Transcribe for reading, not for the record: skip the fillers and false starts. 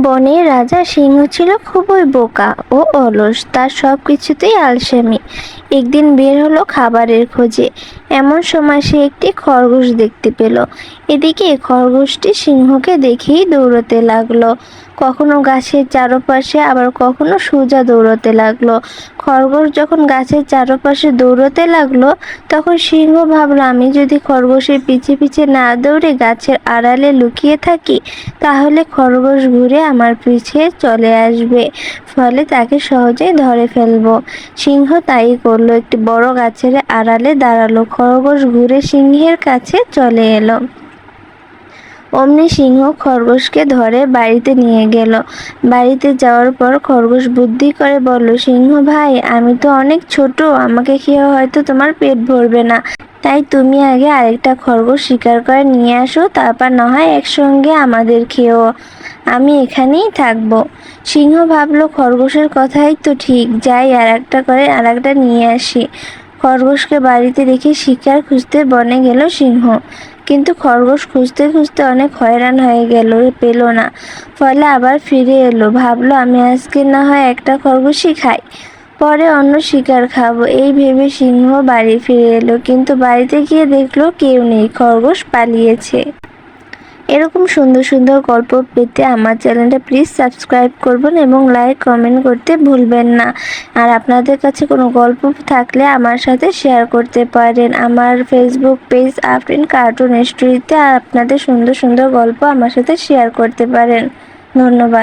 বনের রাজা সিংহ ছিল খুবই বোকা ও অলস, তার সব কিছুতেই আলসেমি। একদিন বের হলো খাবারের খোঁজে। এমন সময় সে একটি খরগোশ দেখতে পেল। এদিকে খরগোশটি সিংহকে দেখেই দৌড়তে লাগলো, কখনো গাছের চারপাশে আবার কখনো সোজা দৌড়তে লাগলো। খরগোশ যখন গাছের চারপাশে দৌড়তে লাগলো, তখন সিংহ ভাবলো, আমি যদি খরগোশের পিছে পিছে না দৌড়ে গাছের আড়ালে লুকিয়ে থাকি, তাহলে খরগোশ ঘুরে আমার পিছে চলে আসবে, ফলে তাকে সহজেই ধরে ফেলবো। সিংহ তাই করলো, একটি বড় গাছের আড়ালে দাঁড়ালো। খরগোশ ঘুরে সিংহের কাছে চলে এলো। অমনি সিংহ খরগোশকে ধরে বাড়িতে নিয়ে গেল। বাড়িতে যাওয়ার পর খরগোশ বুদ্ধি করে বলল, সিংহ ভাই, আমি তো অনেক ছোট, আমাকে খেয়ে হয়তো তোমার পেট ভরবে না, তাই তুমি আগে আরেকটা খরগোশ শিকার করে নিয়ে আসো, তারপর না হয় একসঙ্গে আমাদের খেও, আমি এখানেই থাকবো। সিংহ ভাবলো, খরগোশের কথাই তো ঠিক, যাই আর একটা নিয়ে আসি। খরগোশকে বাড়িতে রেখে শিকার খুঁজতে বনে গেল সিংহ। কিন্তু খরগোশ খুঁজতে খুঁজতে অনেক হয়রান হয়ে গেল, পেল না। ফলে আবার ফিরে এলো, ভাবলো আমি আজকে না হয় একটা খরগোশই খাই, পরে অন্য শিকার খাবো। এই ভেবে সিংহ বাড়ি ফিরে এলো, কিন্তু বাড়িতে গিয়ে দেখলো কেউ নেই, খরগোশ পালিয়েছে। এরকম সুন্দর সুন্দর গল্প পেতে আমার চ্যানেলটা প্লিজ সাবস্ক্রাইব করবেন এবং লাইক কমেন্ট করতে ভুলবেন না। আর আপনাদের কাছে কোনো গল্প থাকলে আমার সাথে শেয়ার করতে পারেন। আমার ফেসবুক পেজ আফরিন কার্টুন স্টোরিতে আপনাদের সুন্দর সুন্দর গল্প আমার সাথে শেয়ার করতে পারেন। ধন্যবাদ।